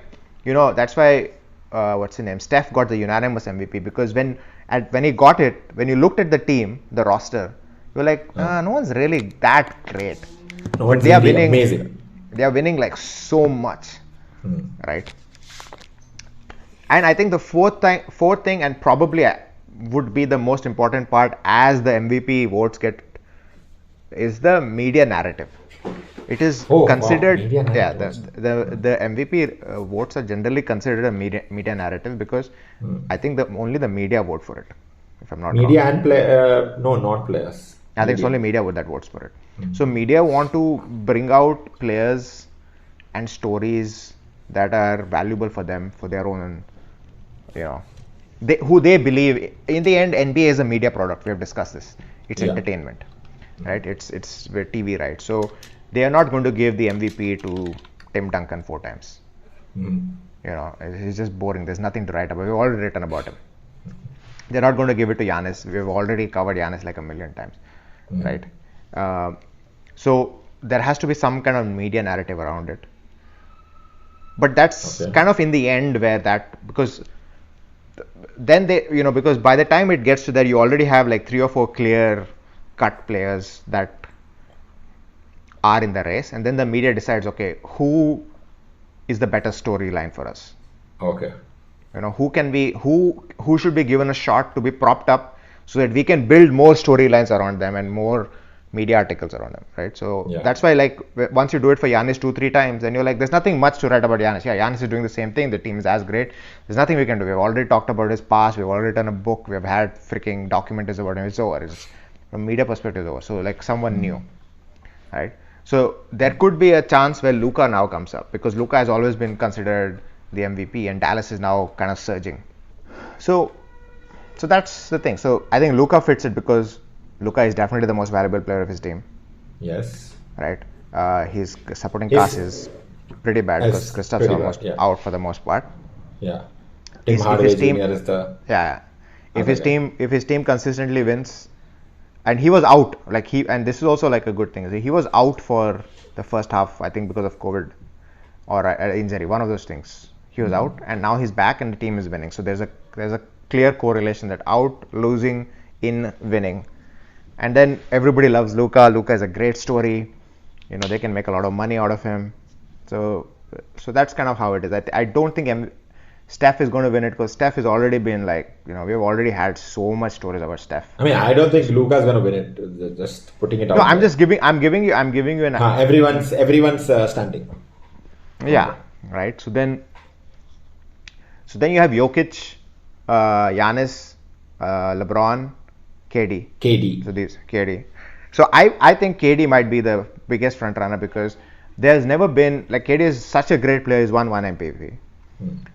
what's his name? Steph got the unanimous MVP, because when he got it, when you looked at the team, the roster, you're like, no one's really that great. No, but they are winning. Amazing. They are winning like so much, right? And I think the fourth thing, and probably would be the most important part as the MVP votes is the media narrative. It is Oh, wow. considered, Media yeah, narrative the MVP votes are generally considered a media narrative because I think only the media vote for it, if I'm not Media wrong. and no, not players. I think it's only media that votes for it. So media want to bring out players and stories that are valuable for them, for their own, who they believe. In the end, NBA is a media product. We have discussed this. It's entertainment, right? It's TV, right? So they are not going to give the MVP to Tim Duncan 4 times. It's just boring. There's nothing to write about. We've already written about him. They're not going to give it to Giannis. We've already covered Giannis like a million times, right? So there has to be some kind of media narrative around it. But that's kind of in the end where because then because by the time it gets to there, you already have like 3 or 4 clear cut players that are in the race, and then the media decides, okay, who is the better storyline for us? Okay. Who should be given a shot to be propped up so that we can build more storylines around them and more media articles around them, right? So that's why, like, once you do it for Giannis 2-3 times, then you're like, there's nothing much to write about Giannis. Yeah, Giannis is doing the same thing. The team is as great. There's nothing we can do. We've already talked about his past. We've already done a book. We've had freaking documentaries about him. It's over. From media perspective, it's over. So, like, someone new, right? So there could be a chance where Luka now comes up because Luka has always been considered the MVP, and Dallas is now kind of surging. So that's the thing. So I think Luka fits it because Luka is definitely the most valuable player of his team. Yes. Right. His supporting cast is pretty bad because Kristaps is almost out for the most part. Yeah. Tim Hardaway Jr. is the If his team consistently wins, and he was out, and this is also like a good thing. He was out for the first half, I think, because of COVID or injury, one of those things. He was out, and now he's back, and the team is winning. So there's a clear correlation that out, losing, in, winning. And then everybody loves Luka. Luka is a great story. They can make a lot of money out of him. So that's kind of how it is. I don't think Steph is going to win it because Steph has already been we've already had so much stories about Steph. I mean, I don't think Luka is going to win it. Just putting it out. No, I'm giving you an. Everyone's standing. Yeah, right. So then you have Jokic, Giannis, LeBron, KD. So these KD. So I think KD might be the biggest front runner because there's never been KD is such a great player. He's won one MVP,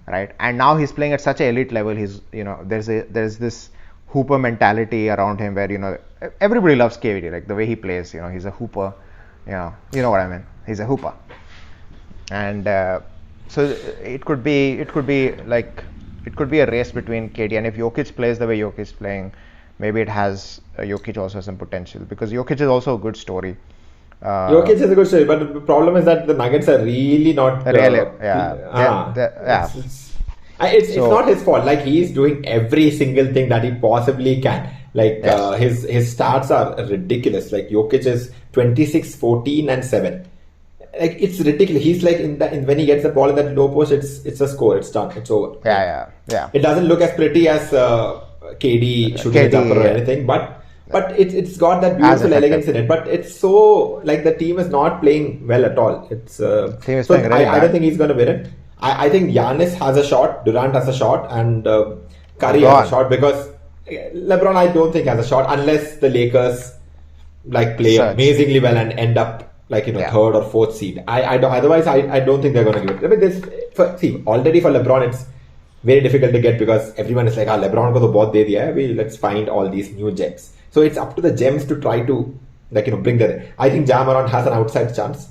right? And now he's playing at such an elite level. He's there's this hooper mentality around him where everybody loves KD, like the way he plays. He's a hooper. You know what I mean. He's a hooper, and so it could be a race between KD, and if Jokic plays the way Jokic is playing, maybe it has Jokic also has some potential because Jokic is also a good story. Jokic is a good story, but the problem is that the Nuggets are really not. It's not his fault. He's doing every single thing that he possibly can. His stats are ridiculous. Jokic is 26, 14, and 7. It's ridiculous. He's when he gets the ball in that low post, it's a score. It's done. It's over. Yeah. It doesn't look as pretty as KD shooting a jumper or anything, but it's got that beautiful elegance in it. But it's so the team is not playing well at all. It's team is playing really I don't think he's going to win it. I think Giannis has a shot, Durant has a shot, and Curry has a shot because LeBron I don't think has a shot unless the Lakers play amazingly well and end up third or fourth seed. Otherwise I don't think they're going to give it. I mean, already for LeBron it's very difficult to get because everyone is LeBron ko to bahut de diya hai. Let's find all these new gems. So it's up to the gems to try to bring that. I think Ja Morant has an outside chance.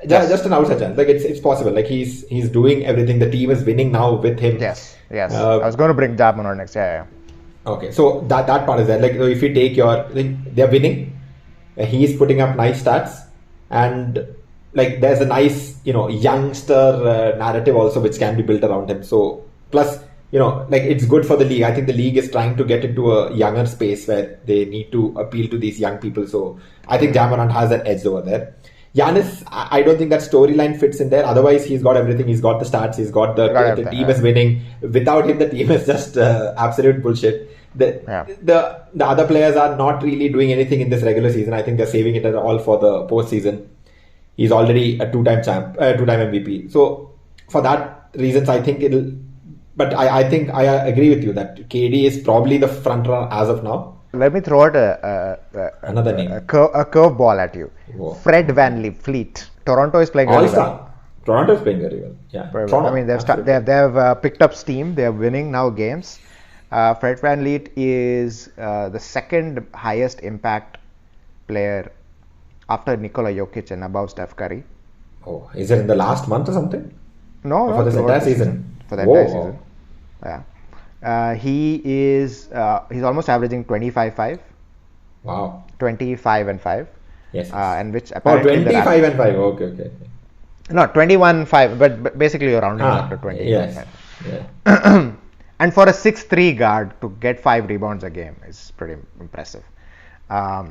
Just an outside chance. It's possible. He's doing everything. The team is winning now with him. Yes. I was going to bring Ja Morant next. Yeah. Okay, so that part is there. If you take they're winning. He's putting up nice stats, and there's a nice youngster narrative also which can be built around him. So plus it's good for the league. I think the league is trying to get into a younger space where they need to appeal to these young people. So I think Ja Morant has an edge over there. Giannis, I don't think that storyline fits in there. Otherwise, he's got everything. He's got the stats. He's got the team is winning. Without him, the team is just absolute bullshit. The other players are not really doing anything in this regular season. I think they're saving it all for the postseason. He's already a two-time MVP. So for that reasons, I think it'll. But I think I agree with you that KD is probably the front runner as of now. Let me throw out Another name. a curveball at you. Whoa. Fred VanVleet. Toronto is playing really well. All-star. Toronto is playing very well. Yeah. I mean, they've picked up steam. They're winning now games. Fred VanVleet is the second highest impact player after Nikola Jokic and above Steph Curry. Oh, is it in the last month or something? No, for this entire season. For the entire season. Yeah. He's almost averaging 25-5. Wow. 25 and 5. Yes. And which apparently 25 and 5. Okay. No, 21-5, but basically you're rounding up to 20. Yes. Yeah. And for a 6'3" guard to get 5 rebounds a game is pretty impressive. I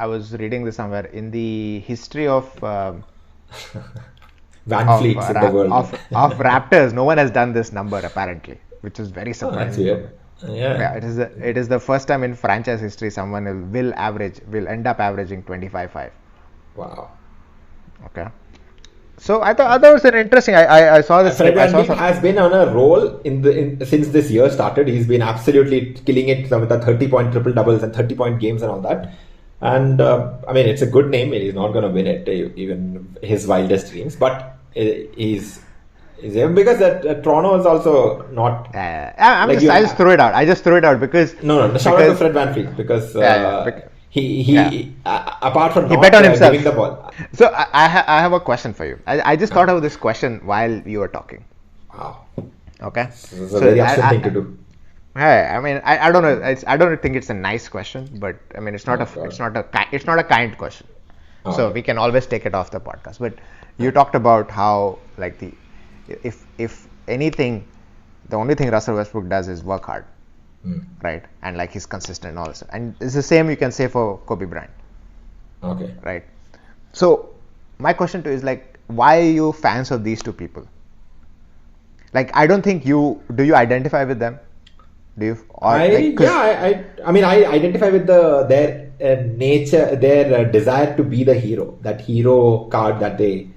was reading this somewhere, in the history of VanVleet's in the world. of Raptors, no one has done this number apparently, which is very Oh, that's surprising. weird. Yeah. It is the first time in franchise history someone will end up averaging 25-5. Wow. Okay. So I thought it was an interesting. I saw this. Fred VanVleet has been on a roll since this year started. He's been absolutely killing it with the 30-point triple doubles and 30-point games and all that. And I mean, it's a good name. He's not going to win it, even his wildest dreams. But he's because that Toronto is also not. I just threw it out. I just threw it out because no. Shout out to Fred VanVleet because he apart from he not bet on himself. giving the ball. So I have a question for you. I just thought of this question while you were talking. Wow. Okay. This is a very Ashwin thing to do. Hey, I mean, I don't know. I don't think it's a nice question, but I mean, it's not a kind question. Oh. So we can always take it off the podcast. But you talked about how if anything, the only thing Russell Westbrook does is work hard, right? And he's consistent and all this. And it's the same you can say for Kobe Bryant. Okay. Right. So my question to you is why are you fans of these two people? I don't think do you identify with them? Do you? I identify with their nature, their desire to be the hero, that hero card that they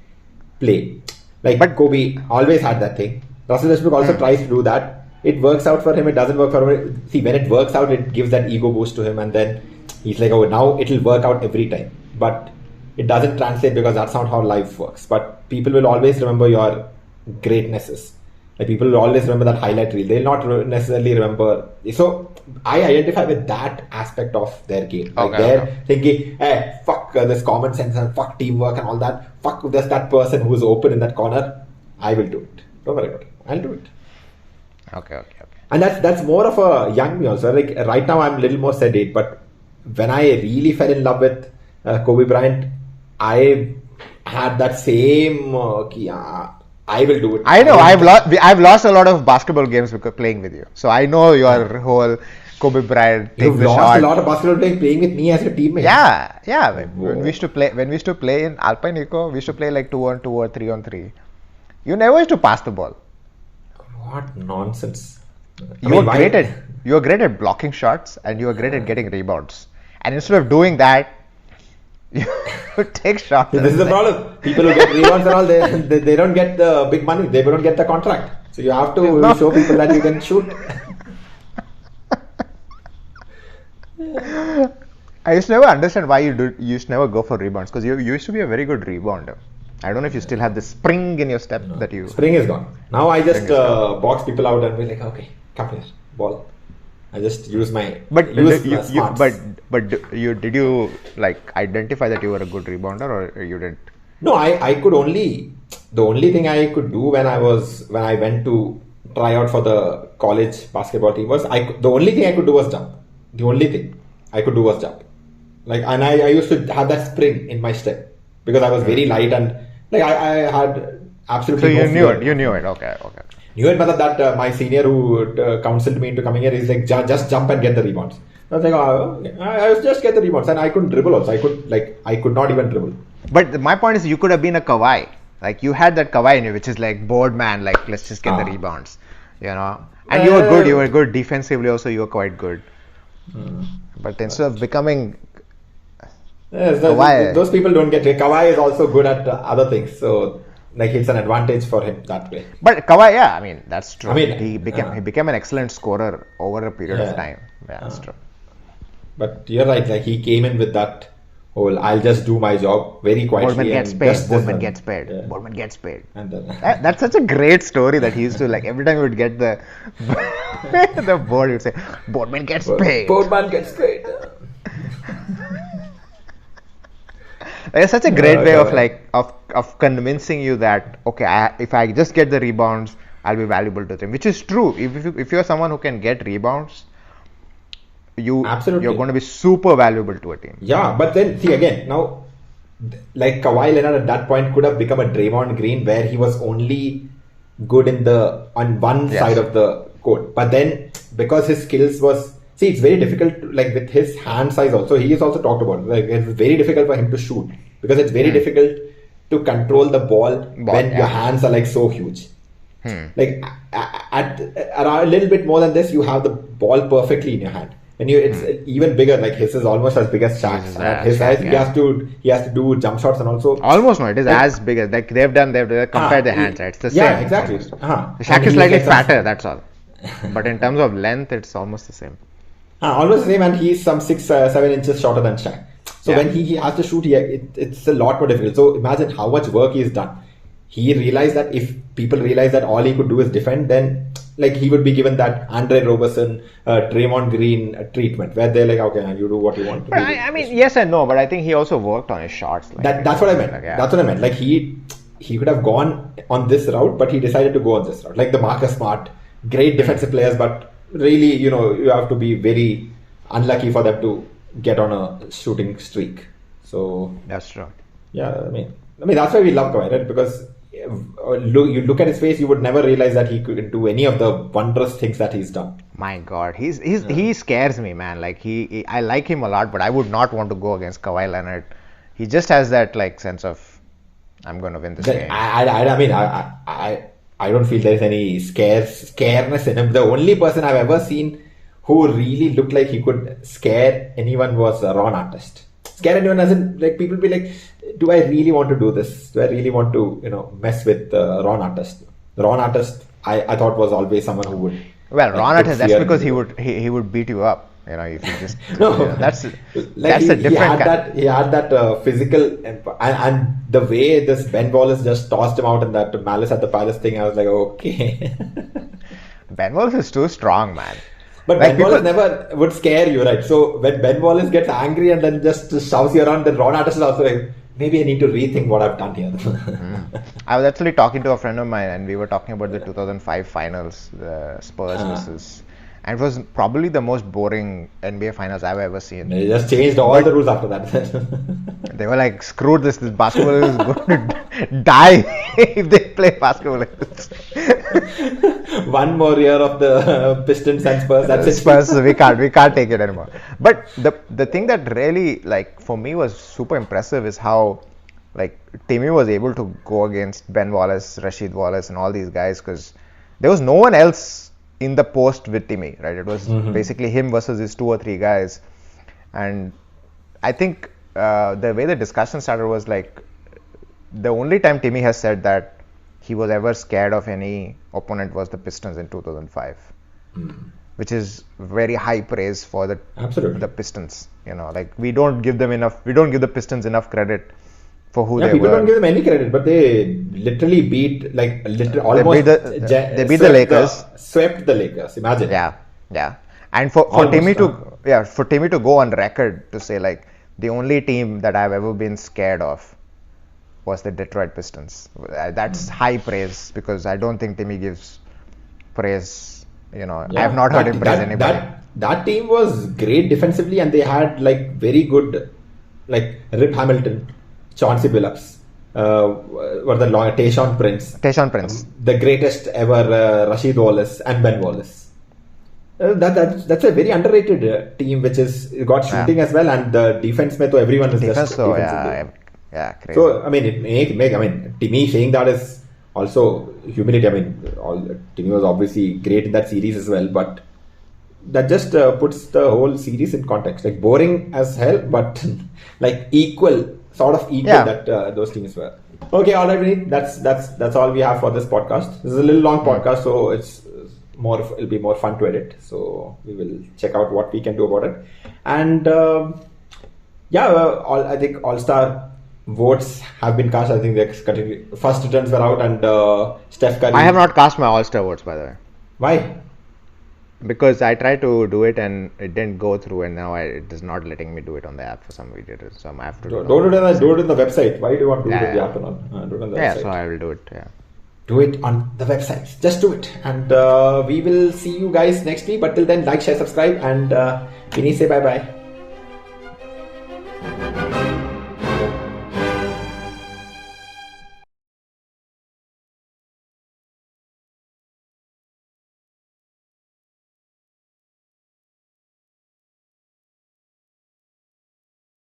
play. But Kobe always had that thing. Russell Westbrook also tries to do that. It works out for him. It doesn't work for him. See, when it works out, it gives that ego boost to him, and then he's like, "Oh, now it'll work out every time." But it doesn't translate because that's not how life works. But people will always remember your greatnesses. People will always remember that highlight reel. They'll not necessarily remember. So I identify with that aspect of their game. They're thinking, hey, fuck this common sense and fuck teamwork and all that. Fuck there's that person who's open in that corner. I will do it. Don't worry about it. I'll do it. Okay. And that's more of a young me also. Right now I'm a little more sedate, but when I really fell in love with Kobe Bryant, I had that same I will do it. I know. I've lost a lot of basketball games because playing with you. So I know your whole Kobe Bryant. You've lost a lot of basketball playing with me as your teammate. Yeah. When we used to play in Alpine Eco, we used to play 2-on-2 or 3-on-3. You never used to pass the ball. What nonsense! You were great at blocking shots and you were great at getting rebounds. And instead of doing that, you take shots. This is the problem. People who get rebounds and all, they don't get the big money. They don't get the contract. So you have to show people that you can shoot. I used to never understand why you used to never go for rebounds, because you used to be a very good rebounder. I don't know if you still have the spring in your step that you. Spring is gone. Now I just box people out and be like, okay, come here, ball. I just use my. But did you identify that you were a good rebounder, or you didn't? No, I could only. The only thing I could do when I went to try out for the college basketball team was the only thing I could do was jump. The only thing I could do was jump. And I used to have that spring in my step because I was very light and I had absolutely. So no fear. You knew it. Okay. Knew it, but that my senior who counseled me into coming here is like, just jump and get the rebounds. I was like, I was just get the rebounds, and I couldn't dribble also. I could not even dribble. But my point is, you could have been a Kawhi. You had that Kawhi in you, which is Boardman. Let's just get the rebounds, And you were good. You were good defensively. Also, you were quite good. But instead of becoming Yes, Kawhi. those people don't get it. Kawhi is also good at other things, so like it's an advantage for him that way. But Kawhi, yeah, I mean that's true. I mean, he became an excellent scorer over a period of time. Yeah, that's true. But you're right. Like he came in with that whole "I'll just do my job" very quietly. Boardman gets and paid. just Boardman this gets paid. Yeah. Boardman gets paid. And then, That's such a great story that he used to like every time he would get the the board, he would say, "Boardman gets paid." Boardman gets paid. It's such a great way of like of convincing you that okay, if I just get the rebounds, I'll be valuable to them, which is true. If you're someone who can get rebounds, Absolutely. you're going to be super valuable to a team. Yeah, but then see again now, like Kawhi Leonard at that point could have become a Draymond Green where he was only good on one side of the court, but then because his skills was. See, it's very difficult, like with his hand size also, he is also talked about, like it's very difficult for him to shoot because it's very difficult to control the ball when your hands are like so huge. Like at a little bit more than this, you have the ball perfectly in your hand. When it's even bigger, like his is almost as big as Shaq's. At his size, he has to do jump shots and also. Almost no, it is as big as like they've compared the hands. It's the same. Yeah, exactly. Shaq is slightly fatter, that's all. But in terms of length, it's almost the same. Almost the same, and he's some 6-7 inches shorter than Shaq. So when he has to shoot, it's a lot more difficult. So imagine how much work he's done. He realized that if people realize that all he could do is defend, then like he would be given that Andre Roberson, Draymond Green treatment, where they're like, okay, you do what you want. But I mean, yes and no, but I think he also worked on his shots. Like, that's what I meant. That's what I meant. Like he could have gone on this route, but he decided to go on this route. Like the Marcus Smart, great defensive players, but really, you have to be very unlucky for them to get on a shooting streak. So that's true. Yeah, I mean that's why we love Kawhi, right? Because you look at his face, you would never realize that he could do any of the wondrous things that he's done. My God, he scares me, man. Like I like him a lot, but I would not want to go against Kawhi Leonard. He just has that like sense of I'm going to win this game. I don't feel there's any scareness in him. The only person I've ever seen who really looked like he could scare anyone was Ron Artest. Scare anyone as in, like, people be like, do I really want to do this? Do I really want to, mess with Ron Artest? Ron Artest, I thought was always someone who would. Well, Ron Artest, that's because he would beat you up. If you just that's a different kind. He had that physical and the way this Ben Wallace just tossed him out in that Malice at the Palace thing, I was like, okay. Ben Wallace is too strong, man. But like Ben Wallace never would scare you, right? So when Ben Wallace gets angry and then just shoves you around, then Ron Artest is also like, maybe I need to rethink what I've done here. I was actually talking to a friend of mine, and we were talking about the 2005 finals, the Spurs versus. And it was probably the most boring NBA finals I've ever seen. They just changed all the rules after that. They were like, screw this basketball is going to die if they play basketball like this. One more year of the Pistons and Spurs, that's it. Spurs, we can't take it anymore. But the thing that really, like, for me was super impressive is how, like, Timmy was able to go against Ben Wallace, Rasheed Wallace, and all these guys, because there was no one else in the post with Timmy, right? It was basically him versus his 2 or 3 guys. And I think the way the discussion started was like, the only time Timmy has said that he was ever scared of any opponent was the Pistons in 2005, which is very high praise for the Pistons. Like we don't give the Pistons enough credit for who they were. People don't give them any credit, but they literally beat almost they beat the Lakers. Swept the Lakers. Imagine. Yeah. And for Timmy to go on record to say like the only team that I've ever been scared of was the Detroit Pistons. That's high praise, because I don't think Timmy gives praise. I have not heard him praise anybody. That team was great defensively, and they had like very good, like Rip Hamilton, Chauncey Billups, Tayshaun Prince, the greatest ever Rasheed Wallace and Ben Wallace. That's a very underrated team, which is got shooting as well, and the defense mein to everyone is just defensively. Crazy. So I mean, Timmy saying that is also humility. I mean, Timmy was obviously great in that series as well, but that just puts the whole series in context. Like boring as hell, but like sort of equal that those teams were. Okay, all right, Vineet. That's all we have for this podcast. This is a little long podcast, so it'll be more fun to edit. So we will check out what we can do about it. And I think All-Star votes have been cast. I think the first returns were out, and Steph Curry. I have not cast my All-Star votes, by the way. Why? Because I tried to do it and it didn't go through, and now it is not letting me do it on the app for some reason. So I have to do it on the website. Why do you want to do it on the app and on? Do it on the website. So I will do it. Yeah. Do it on the website. Just do it, and we will see you guys next week. But till then, like, share, subscribe, and Vineet, say bye bye.